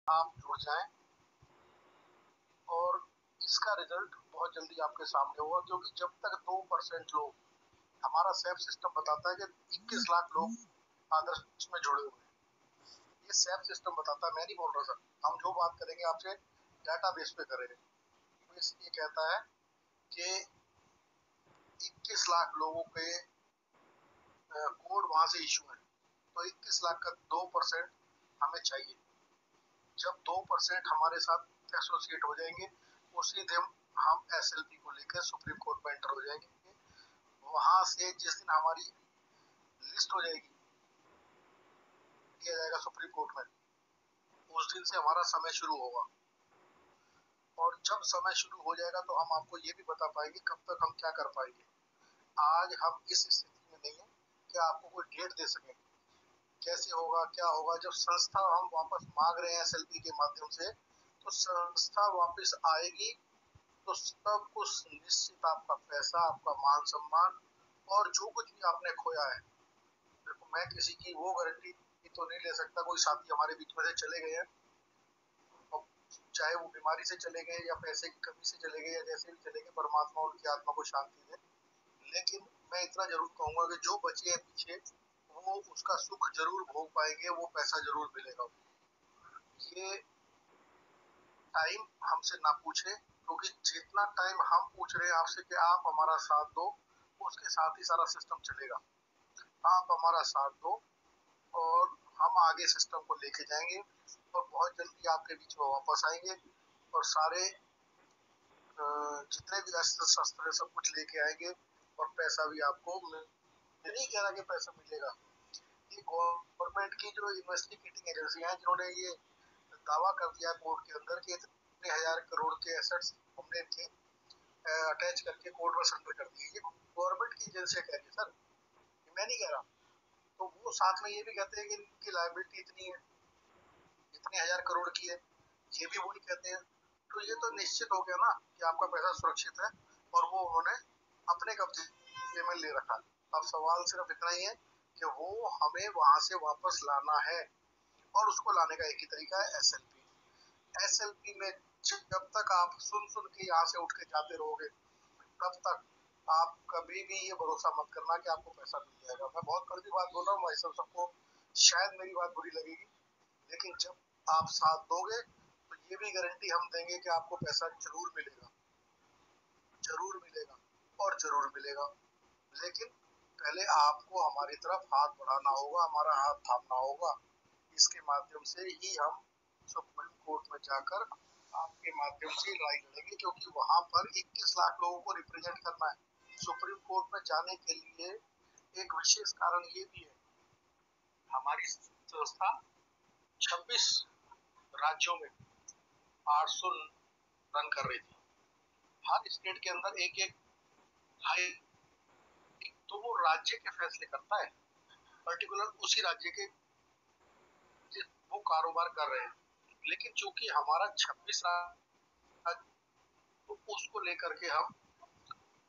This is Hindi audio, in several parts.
आप जुड़ जाएं और इसका रिजल्ट बहुत जल्दी आपके सामने होगा, क्योंकि जब तक 2% लोग, हमारा सेफ सिस्टम बताता है कि 21 लाख लोग आदर्श में जुड़े हुए हैं। ये सेफ सिस्टम बताता है, मैं नहीं बोल रहा सर। हम जो बात करेंगे आपसे डाटा बेस पे करेंगे। तो इसलिए कहता है कि 21 लाख लोगों पे कोड वहां से इशू है, तो 21 लाख का 2% हमें चाहिए। जब 2% हमारे साथ एसोसिएट हो जाएंगे, उसी दिन हम एसएलपी को लेकर सुप्रीम कोर्ट में एंटर हो जाएंगे। वहां से जिस दिन हमारी लिस्ट हो जाएगी, दिया जाएगा सुप्रीम कोर्ट में, उस दिन से हमारा समय शुरू होगा। और जब समय शुरू हो जाएगा तो हम आपको ये भी बता पाएंगे कब तक हम क्या कर पाएंगे। आज हम इस स्थिति में नहीं है कि आपको कोई डेट दे सकें। कैसे होगा, क्या होगा, जब संस्था हम वापस मांग रहे हैं एसएलपी के माध्यम से, तो संस्था वापस आएगी तो सब कुछ निश्चित, आपका पैसा, आपका मान सम्मान और जो कुछ भी आपने खोया है। देखो, मैं किसी की वो गारंटी तो नहीं ले सकता। कोई साथी हमारे बीच में से चले गए हैं, चाहे वो बीमारी से चले गए या पैसे की कमी से चले गए या जैसे भी चले गए, परमात्मा उनकी आत्मा को शांति दे। लेकिन मैं इतना जरूर कहूंगा कि जो बचे हैं पीछे, वो उसका सुख जरूर भोग पाएंगे, वो पैसा जरूर मिलेगा। ये टाइम हमसे ना पूछे, क्योंकि जितना टाइम हम पूछ रहे हैं आपसे कि आप हमारा साथ दो, उसके साथ ही सारा सिस्टम चलेगा। आप हमारा साथ दो और हम आगे सिस्टम को लेके जाएंगे और बहुत जल्दी आपके बीच में वापस आएंगे और सारे जितने भी अस्त्र शस्त्र है सब कुछ लेके आएंगे और पैसा भी आपको नहीं कह रहा कि पैसा मिलेगा। ये गवर्नमेंट की जो इन्वेस्टिगेटिंग एजेंसियां हैं, जिन्होंने ये दावा कर दिया कोर्ट के अंदर कि इतने 1000 करोड़ के एसेट्स हमने इनके अटैच करके कोर्ट में सबमिट कर दिए, ये गवर्नमेंट की एजेंसियां कह रही है सर, मैं नहीं कह रहा। तो वो साथ में ये भी कहते हैं कि इनकी लायबिलिटी इतनी है, इतने 1000 करोड़ की है, ये भी वही कहते हैं। तो ये तो निश्चित हो गया ना कि आपका पैसा सुरक्षित है और वो उन्होंने अपने कब्जे में ले रखा है। अब सवाल सिर्फ इतना ही है कि वो हमें वहां से वापस लाना है, और उसको लाने का एक ही तरीका है, एसएलपी। एसएलपी में जब तक आप सुन सुन के यहाँ से उठ के जाते रहोगे, तब तक आप कभी भी ये भरोसा मत करना कि आपको पैसा मिल जाएगा। मैं बहुत कड़वी बात बोल रहा हूँ, भाई सबको शायद मेरी बात बुरी लगेगी, लेकिन जब आप साथ दोगे तो ये भी गारंटी हम देंगे कि आपको पैसा जरूर मिलेगा, जरूर मिलेगा और जरूर मिलेगा। लेकिन पहले आपको हमारी तरफ हाथ बढ़ाना होगा, हमारा हाथ थामना होगा। इसके माध्यम से ही हम सुप्रीम कोर्ट में जाकर आपके माध्यम से लड़ाई लड़ेंगे, क्योंकि वहां पर 21 लाख लोगों को रिप्रेजेंट करना है। सुप्रीम कोर्ट में जाने के लिए एक विशेष कारण ये भी है, हमारी संस्था 26 राज्यों में 800 रन कर रही थी। हर स्टेट के अंदर एक एक हाई, तो वो राज्य के फैसले करता है, पर्टिकुलर उसी राज्य के वो कारोबार कर रहे हैं। लेकिन चूंकि हमारा 26 राज्य, तो उसको लेकर के हम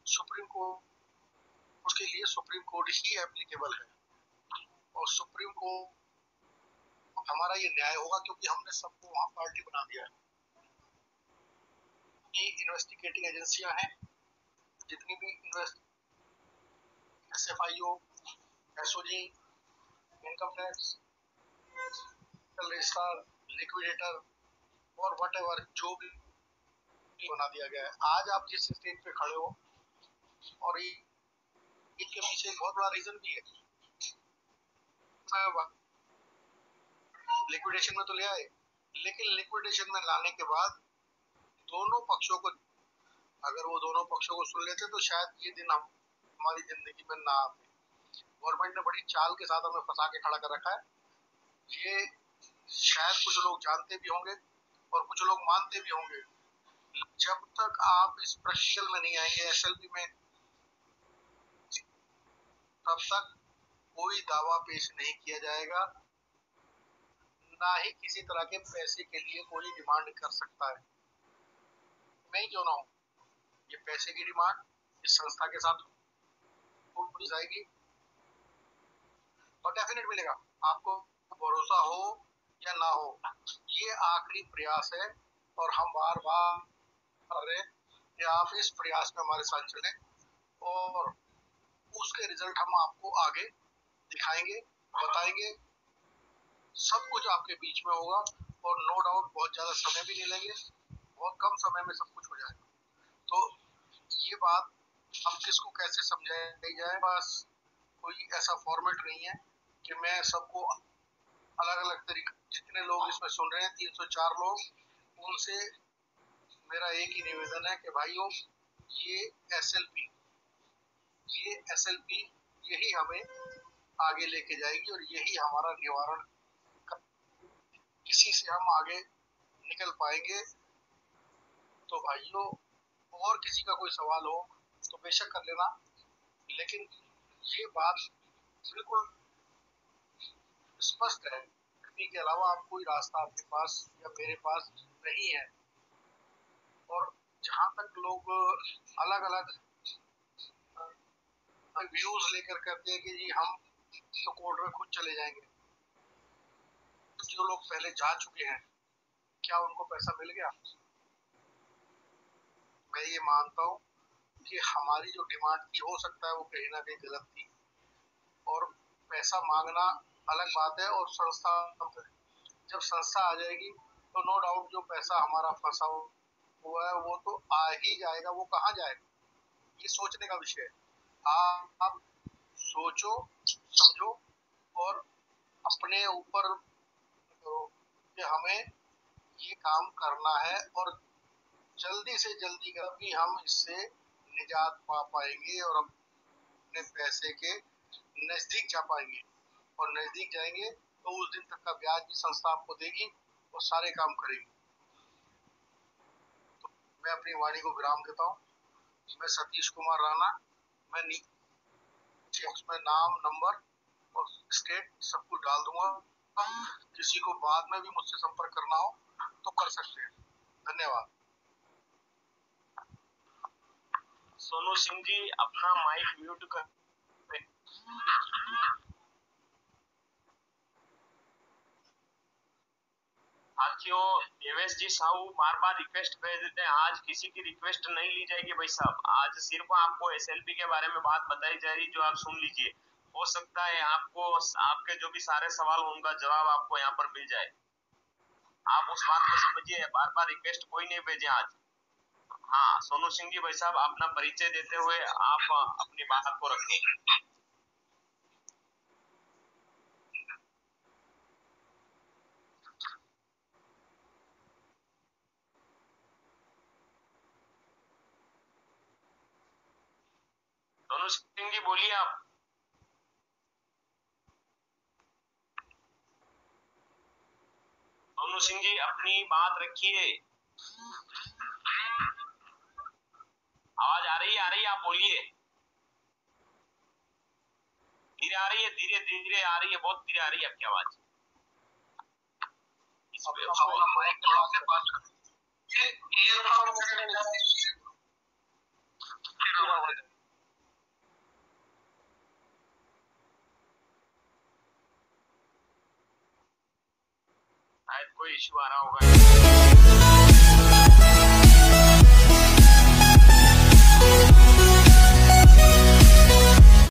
सुप्रीम कोर्ट, उसके लिए सुप्रीम कोर्ट ही एप्लीकेबल है। और सुप्रीम कोर्ट हमारा ये न्याय होगा, क्योंकि हमने सबको वहां पार्टी बना दिया है। इन्वेस्टिगेटिंग एजेंसियां हैं, जितनी भी SFIO, SOG, income tax, registrar, liquidator और वट जो भी बना दिया गया है। आज आप जिस स्टेज पे खड़े हो, और इसके पीछे एक बहुत बड़ा रीजन भी है, लिक्विडेशन में तो ले आए, लेकिन लिक्विडेशन में लाने के बाद दोनों पक्षों को, अगर वो दोनों पक्षों को सुन लेते तो शायद ये दिन हमारी जिंदगी में ना आते। गवर्नमेंट ने बड़ी चाल के साथ हमें फंसा के खड़ा कर रखा है। ये शायद कुछ लोग जानते भी होंगे और कुछ लोग मानते भी होंगे। जब तक आप इस प्रैक्टिकल में नहीं आएंगे, एसएलपी में, तब तक कोई दावा पेश नहीं किया जाएगा, ना ही किसी तरह के पैसे के लिए कोई डिमांड कर सकता है। मैं ही क्यों ना हूं, ये पैसे की डिमांड इस संस्था के साथ हो जाएगी और डेफिनेट मिलेगा। आपको भरोसा हो या ना हो, ये आखिरी प्रयास है। और हम बार बार कर रहे हैं कि आप इस प्रयास में हमारे साथ चलें और उसके रिजल्ट हम आपको आगे दिखाएंगे, बताएंगे। सब कुछ आपके बीच में होगा और नो डाउट बहुत ज्यादा समय भी नहीं लेंगे, बहुत कम समय में सब कुछ हो जाएगा। तो ये बात हम किसको कैसे समझाई जाए, बस कोई ऐसा फॉर्मेट नहीं है कि मैं सबको अलग अलग तरीके, जितने लोग इसमें सुन रहे हैं 304 लोग, उनसे मेरा एक ही निवेदन है कि भाइयों, ये एसएलपी ये एसएलपी यही हमें आगे लेके जाएगी और यही हमारा निवारण, इसी से हम आगे निकल पाएंगे। तो भाइयों, और किसी का कोई सवाल हो तो बेशक कर लेना, लेकिन ये बात बिल्कुल स्पष्ट है, इसी के अलावा आप कोई रास्ता आपके पास या मेरे पास नहीं है। और जहां तक लोग अलग अलग व्यूज लेकर करते हैं कि जी हम तो कोर्ट में खुद चले जाएंगे, जो लोग पहले जा चुके हैं क्या उनको पैसा मिल गया? मैं ये मानता हूँ कि हमारी जो डिमांड थी, हो सकता है वो कहीं ना कहीं गलत थी, और पैसा मांगना अलग बात है और संस्था, जब संस्था आ जाएगी तो नो डाउट जो पैसा हमारा फंसा हुआ है वो तो आ ही जाएगा। वो कहाँ जाएगा, ये सोचने का विषय है। आप सोचो, समझो और अपने ऊपर कि हमें ये काम करना है और जल्दी से जल्दी कभी हम इससे निजात पा पाएंगे और अपने पैसे के नजदीक जा पाएंगे। और नजदीक जाएंगे तो उस दिन तक का ब्याज भी संस्था आपको देगी और सारे काम करेगी। तो मैं अपनी वाणी को विराम देता हूँ। मैं सतीश कुमार राणा, मैं नीचे बॉक्स में नाम, नंबर और स्टेट सब कुछ डाल दूंगा। किसी को बाद में भी मुझसे संपर्क करना हो तो कर सकते हैं। धन्यवाद। सोनू सिंह जी, अपना माइक म्यूट कर। साथियों, देवेश जी साहू बार बार रिक्वेस्ट भेज देते हैं, आज किसी की रिक्वेस्ट नहीं ली जाएगी भाई साहब। आज सिर्फ आपको एसएलपी के बारे में बात बताई जा रही, जो आप सुन लीजिए। हो सकता है आपको आपके जो भी सारे सवाल हो उनका जवाब आपको यहाँ पर मिल जाए। आप उस बात को समझिए, बार बार रिक्वेस्ट कोई नहीं भेजे आज। हाँ, सोनू सिंह जी भाई साहब, अपना परिचय देते हुए आप अपनी बात को रखें। सोनू सिंह जी बोलिए आप। सोनू सिंह जी अपनी बात रखिए। आवाज आ रही है? आ रही है, आप बोलिए। धीरे आ रही है, धीरे धीरे आ रही है, बहुत धीरे आ रही है आपकी आवाज। माइक थोड़ा से पास कर। शायद कोई इश्यू आ रहा होगा।